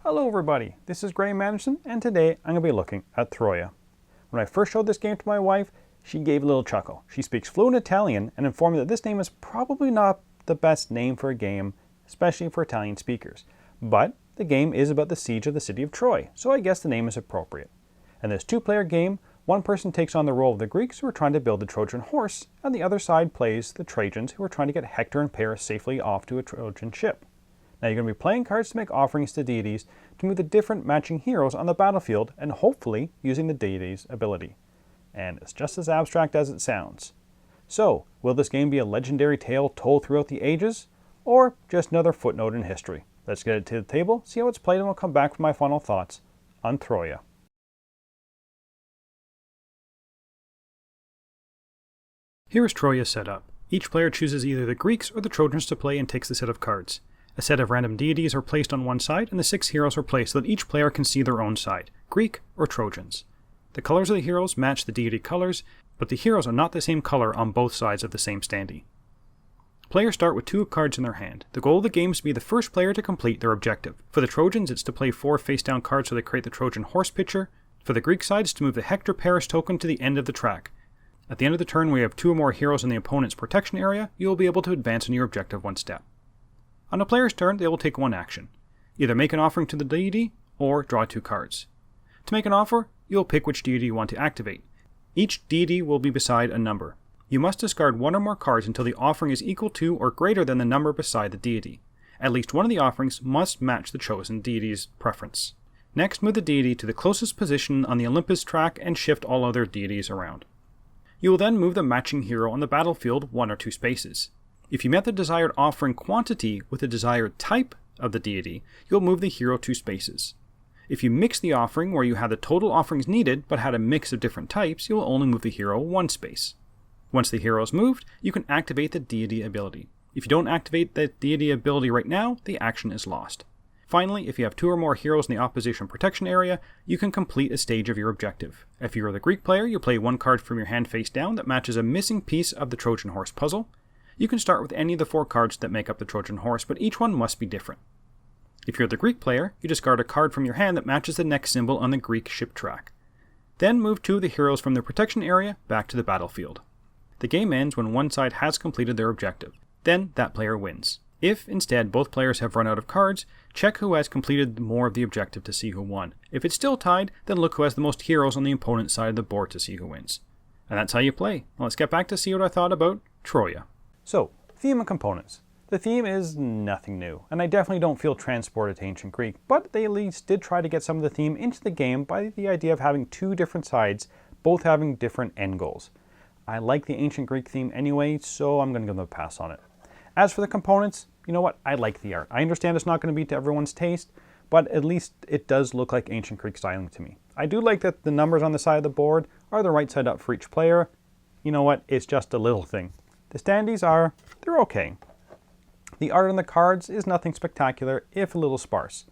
Hello everybody, this is Graeme Anderson, and today I'm going to be looking at Troia. When I first showed this game to my wife, she gave a little chuckle. She speaks fluent Italian and informed me that this name is probably not the best name for a game, especially for Italian speakers. But the game is about the siege of the city of Troy, so I guess the name is appropriate. In this two-player game, one person takes on the role of the Greeks who are trying to build the Trojan horse, and the other side plays the Trojans who are trying to get Hector and Paris safely off to a Trojan ship. Now you're going to be playing cards to make offerings to deities to move the different matching heroes on the battlefield and hopefully using the deity's ability. And it's just as abstract as it sounds. So, will this game be a legendary tale told throughout the ages, or just another footnote in history? Let's get it to the table, see how it's played, and we'll come back with my final thoughts on Troia. Here is Troia's setup. Each player chooses either the Greeks or the Trojans to play and takes the set of cards. A set of random deities are placed on one side, and the 6 heroes are placed so that each player can see their own side, Greek or Trojans. The colors of the heroes match the deity colors, but the heroes are not the same color on both sides of the same standee. Players start with 2 cards in their hand. The goal of the game is to be the first player to complete their objective. For the Trojans, it's to play 4 face-down cards so they create the Trojan horse picture. For the Greek side, it's to move the Hector Paris token to the end of the track. At the end of the turn, where you have 2 or more heroes in the opponent's protection area, you will be able to advance on your objective 1 step. On a player's turn, they will take 1 action. Either make an offering to the deity, or draw 2 cards. To make an offer, you will pick which deity you want to activate. Each deity will be beside a number. You must discard 1 or more cards until the offering is equal to or greater than the number beside the deity. At least one of the offerings must match the chosen deity's preference. Next, move the deity to the closest position on the Olympus track and shift all other deities around. You will then move the matching hero on the battlefield 1 or 2 spaces. If you met the desired offering quantity with the desired type of the deity, you'll move the hero 2 spaces. If you mix the offering where you had the total offerings needed but had a mix of different types, you'll only move the hero 1 space. Once the hero is moved, you can activate the deity ability. If you don't activate the deity ability right now, the action is lost. Finally, if you have 2 or more heroes in the opposition protection area, you can complete a stage of your objective. If you are the Greek player, you play 1 card from your hand face down that matches a missing piece of the Trojan horse puzzle. You can start with any of the 4 cards that make up the Trojan horse, but each one must be different. If you're the Greek player, you discard a card from your hand that matches the next symbol on the Greek ship track. Then move 2 of the heroes from their protection area back to the battlefield. The game ends when one side has completed their objective. Then that player wins. If, instead, both players have run out of cards, check who has completed more of the objective to see who won. If it's still tied, then look who has the most heroes on the opponent's side of the board to see who wins. And that's how you play. Now let's get back to see what I thought about Troia. So, theme and components. The theme is nothing new, and I definitely don't feel transported to ancient Greek, but they at least did try to get some of the theme into the game by the idea of having 2 different sides, both having different end goals. I like the ancient Greek theme anyway, so I'm going to give them a pass on it. As for the components, you know what? I like the art. I understand it's not going to be to everyone's taste, but at least it does look like ancient Greek styling to me. I do like that the numbers on the side of the board are the right side up for each player. You know what? It's just a little thing. The standees they're okay. The art on the cards is nothing spectacular, if a little sparse.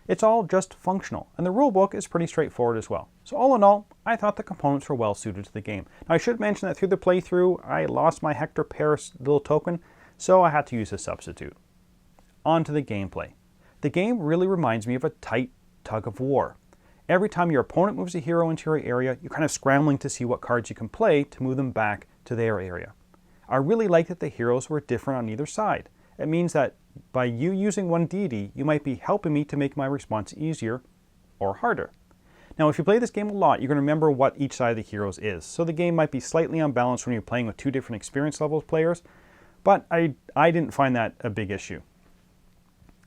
It's all just functional, and the rulebook is pretty straightforward as well. So all in all, I thought the components were well suited to the game. Now I should mention that through the playthrough, I lost my Hector Paris little token, so I had to use a substitute. On to the gameplay. The game really reminds me of a tight tug of war. Every time your opponent moves a hero into your area, you're kind of scrambling to see what cards you can play to move them back to their area. I really like that the heroes were different on either side. It means that by you using 1 deity, you might be helping me to make my response easier or harder. Now, if you play this game a lot, you're going to remember what each side of the heroes is. So the game might be slightly unbalanced when you're playing with 2 different experience level players, but I didn't find that a big issue.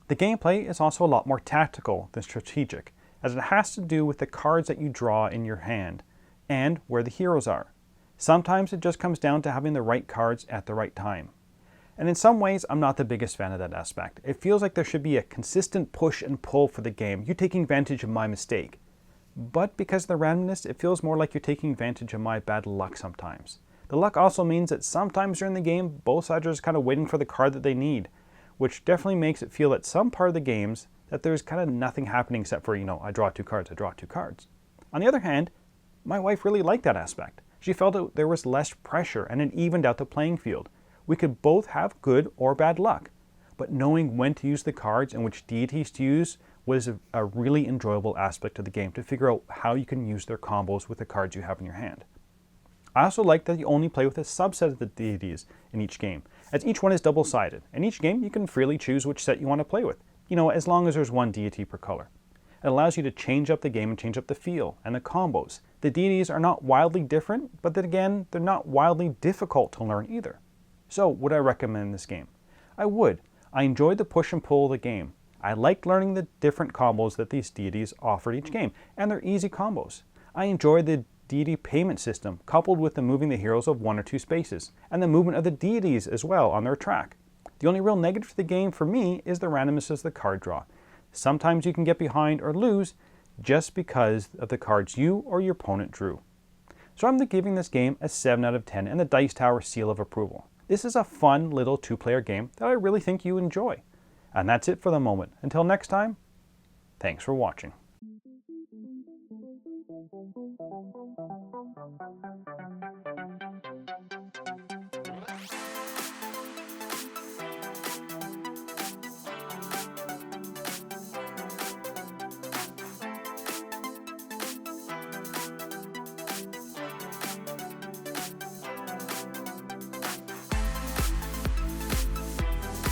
The gameplay is also a lot more tactical than strategic, as it has to do with the cards that you draw in your hand and where the heroes are. Sometimes it just comes down to having the right cards at the right time. And in some ways, I'm not the biggest fan of that aspect. It feels like there should be a consistent push and pull for the game, you taking advantage of my mistake. But because of the randomness, it feels more like you're taking advantage of my bad luck sometimes. The luck also means that sometimes during the game, both sides are just kind of waiting for the card that they need, which definitely makes it feel at some part of the games that there's kind of nothing happening except for, I draw 2 cards, I draw 2 cards. On the other hand, My wife really liked that aspect. She felt that there was less pressure and it evened out the playing field. We could both have good or bad luck, but knowing when to use the cards and which deities to use was a really enjoyable aspect of the game to figure out how you can use their combos with the cards you have in your hand. I also like that you only play with a subset of the deities in each game, as each one is double-sided, and each game you can freely choose which set you want to play with, as long as there's one deity per color. It allows you to change up the game and change up the feel and the combos. The deities are not wildly different, but then again, they're not wildly difficult to learn either. So, would I recommend this game? I would. I enjoyed the push and pull of the game. I liked learning the different combos that these deities offered each game, and they're easy combos. I enjoyed the deity payment system, coupled with the moving the heroes of 1 or 2 spaces, and the movement of the deities as well on their track. The only real negative to the game for me is the randomness of the card draw. Sometimes you can get behind or lose just because of the cards you or your opponent drew. So I'm giving this game a 7 out of 10 and the Dice Tower seal of approval. This is a fun little 2-player game that I really think you enjoy. And that's it for the moment. Until next time, thanks for watching.